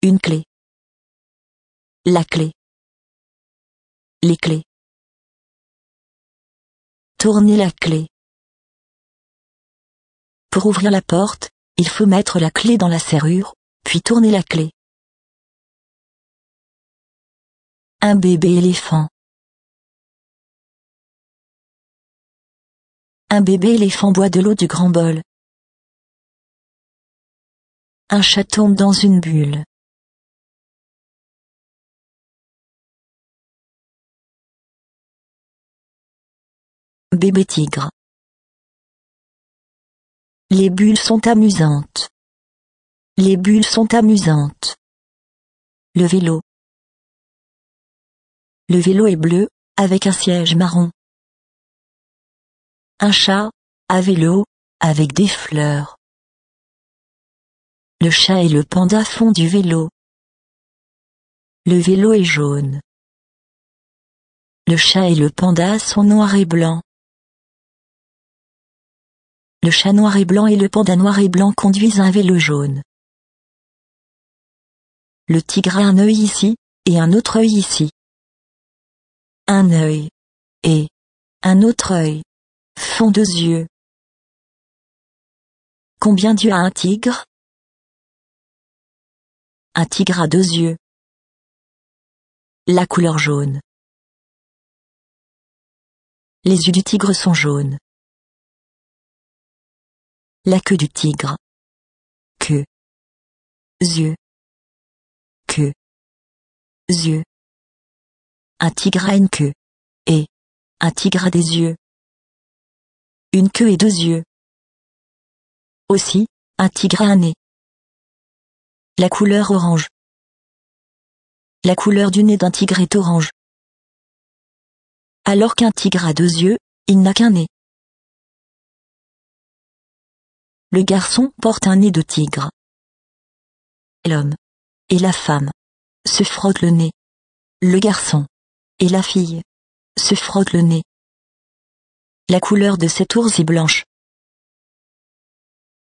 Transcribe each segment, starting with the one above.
Une clé. La clé. Les clés. Tournez la clé. Pour ouvrir la porte, il faut mettre la clé dans la serrure, puis tourner la clé. Un bébé éléphant. Un bébé éléphant boit de l'eau du grand bol. Un chat tombe dans une bulle. Bébé tigre. Les bulles sont amusantes. Les bulles sont amusantes. Le vélo. Le vélo est bleu, avec un siège marron. Un chat, à vélo, avec des fleurs. Le chat et le panda font du vélo. Le vélo est jaune. Le chat et le panda sont noirs et blancs. Le chat noir et blanc et le panda noir et blanc conduisent un vélo jaune. Le tigre a un œil ici, et un autre œil ici. Un œil. Et un autre œil. Font 2 yeux. Combien d'yeux a un tigre? Un tigre a 2 yeux. La couleur jaune. Les yeux du tigre sont jaunes. La queue du tigre. Queue. Yeux. Queue. Yeux. Un tigre a une queue. Et un tigre a des yeux. Une queue et 2 yeux. Aussi, un tigre a un nez. La couleur orange. La couleur du nez d'un tigre est orange. Alors qu'un tigre a 2 yeux, il n'a qu'un nez. Le garçon porte un nez de tigre. L'homme et la femme se frottent le nez. Le garçon et la fille se frottent le nez. La couleur de cet ours est blanche.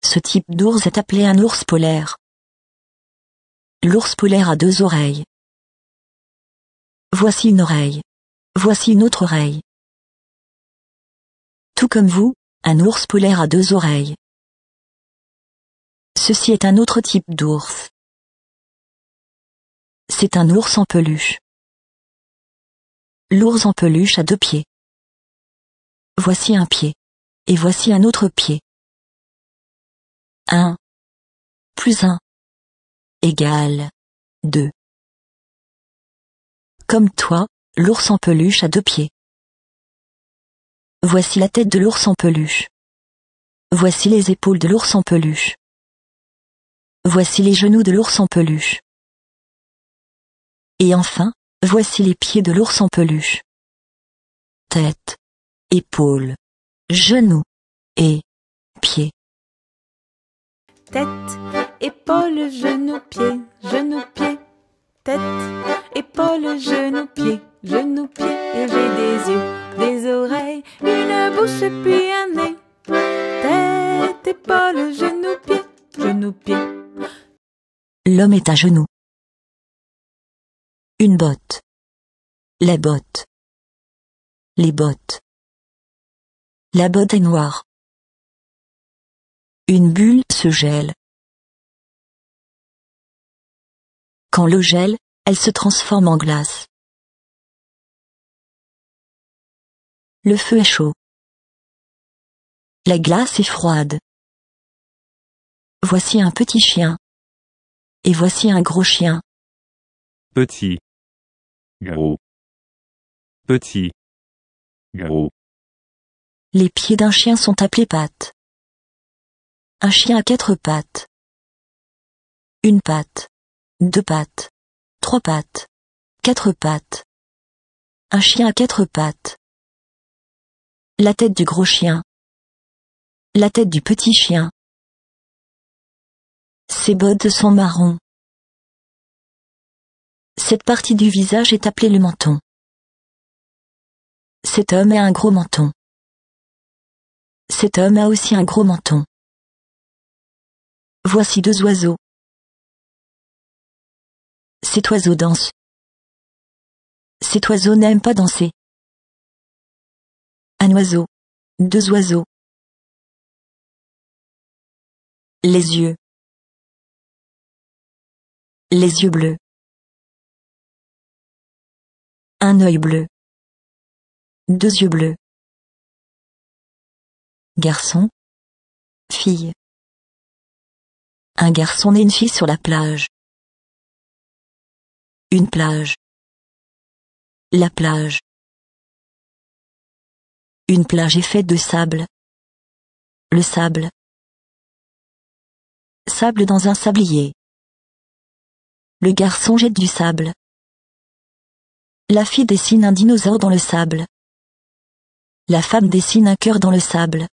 Ce type d'ours est appelé un ours polaire. L'ours polaire a 2 oreilles. Voici une oreille. Voici une autre oreille. Tout comme vous, un ours polaire a 2 oreilles. Ceci est un autre type d'ours. C'est un ours en peluche. L'ours en peluche a 2 pieds. Voici un pied. Et voici un autre pied. 1 plus 1 égale 2. Comme toi, l'ours en peluche a 2 pieds. Voici la tête de l'ours en peluche. Voici les épaules de l'ours en peluche. Voici les genoux de l'ours en peluche. Et enfin, voici les pieds de l'ours en peluche. Tête, épaules, genoux et pieds. Tête, épaules, genoux, pieds, pieds. Tête, épaules, genoux, pieds, pieds. Et j'ai des yeux, des oreilles, une bouche puis un nez. Tête, épaules, genoux, pieds. L'homme est à genoux. Une botte. La botte. Les bottes. La botte est noire. Une bulle se gèle. Quand l'eau gèle, elle se transforme en glace. Le feu est chaud. La glace est froide. Voici un petit chien. Et voici un gros chien. Petit. Gros. Petit. Gros. Les pieds d'un chien sont appelés pattes. Un chien a 4 pattes. 1 patte. 2 pattes. 3 pattes. 4 pattes. Un chien a 4 pattes. La tête du gros chien. La tête du petit chien. Ses bottes sont marron. Cette partie du visage est appelée le menton. Cet homme a un gros menton. Cet homme a aussi un gros menton. Voici 2 oiseaux. Cet oiseau danse. Cet oiseau n'aime pas danser. Un oiseau. Deux oiseaux. Les yeux. Les yeux bleus. Un œil bleu. Deux yeux bleus. Garçon. Fille. Un garçon et une fille sur la plage. Une plage. La plage. Une plage est faite de sable. Le sable. Sable dans un sablier. Le garçon jette du sable. La fille dessine un dinosaure dans le sable. La femme dessine un cœur dans le sable.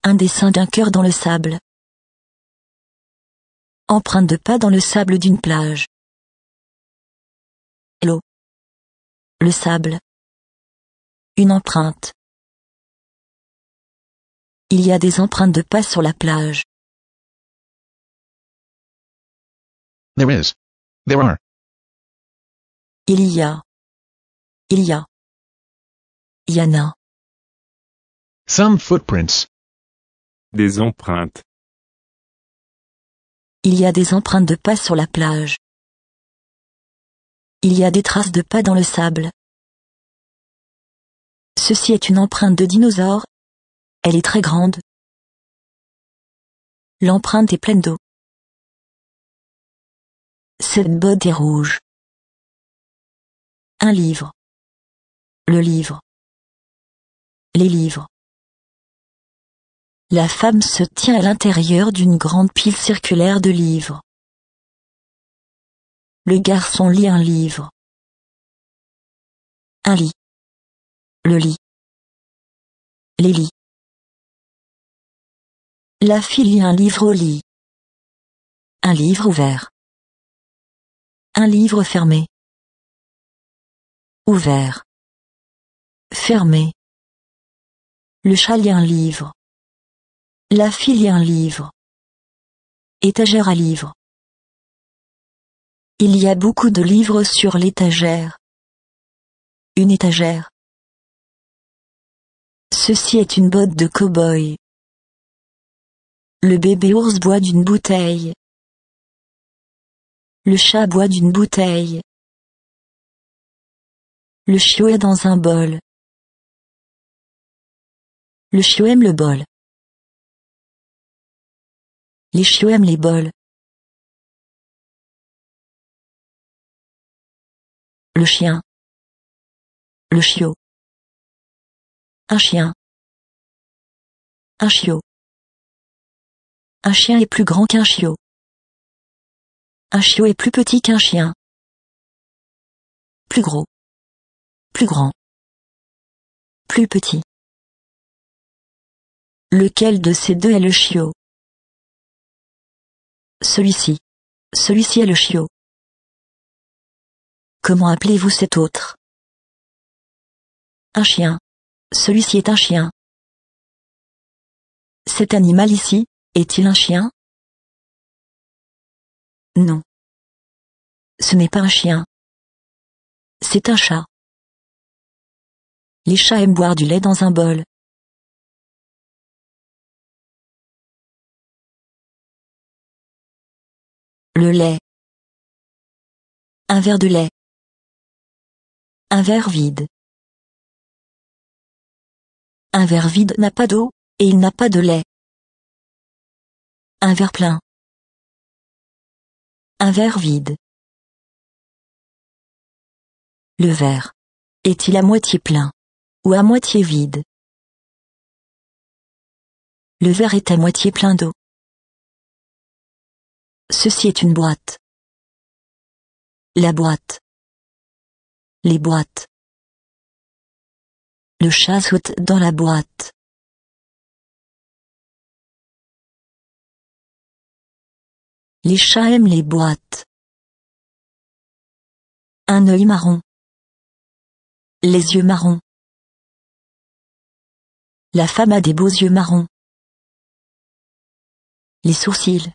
Un dessin d'un cœur dans le sable. Empreinte de pas dans le sable d'une plage. L'eau. Le sable. Une empreinte. Il y a des empreintes de pas sur la plage. There is. There are. Il y a. Il y a. Il y en a. Some footprints. Des empreintes. Il y a des empreintes de pas sur la plage. Il y a des traces de pas dans le sable. Ceci est une empreinte de dinosaure. Elle est très grande. L'empreinte est pleine d'eau. Cette botte est rouge. Un livre. Le livre. Les livres. La femme se tient à l'intérieur d'une grande pile circulaire de livres. Le garçon lit un livre. Un lit. Le lit. Les lits. La fille lit un livre au lit. Un livre ouvert. Un livre fermé. Ouvert. Fermé. Le chat lit un livre. La fille lit un livre. Étagère à livres. Il y a beaucoup de livres sur l'étagère. Une étagère. Ceci est une botte de cow-boy. Le bébé ours boit d'une bouteille. Le chat boit d'une bouteille. Le chiot est dans un bol. Le chiot aime le bol. Les chiots aiment les bols. Le chien. Le chiot. Un chien. Un chiot. Un chien est plus grand qu'un chiot. Un chiot est plus petit qu'un chien. Plus gros. Plus grand. Plus petit. Lequel de ces deux est le chiot? Celui-ci. Celui-ci est le chiot. Comment appelez-vous cet autre? Un chien. Celui-ci est un chien. Cet animal ici, est-il un chien? Non. Ce n'est pas un chien. C'est un chat. Les chats aiment boire du lait dans un bol. Le lait. Un verre de lait. Un verre vide. Un verre vide n'a pas d'eau, et il n'a pas de lait. Un verre plein. Un verre vide. Le verre. Est-il à moitié plein, ou à moitié vide? Le verre est à moitié plein d'eau. Ceci est une boîte. La boîte. Les boîtes. Le chat saute dans la boîte. Les chats aiment les boîtes. Un œil marron. Les yeux marrons. La femme a des beaux yeux marrons. Les sourcils.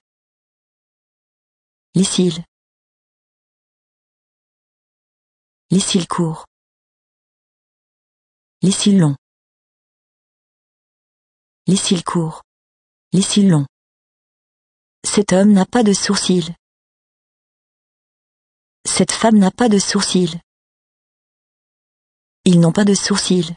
Les cils. Les cils courts. Les cils longs. Les cils courts. Les cils longs. Cet homme n'a pas de sourcils. Cette femme n'a pas de sourcils. Ils n'ont pas de sourcils.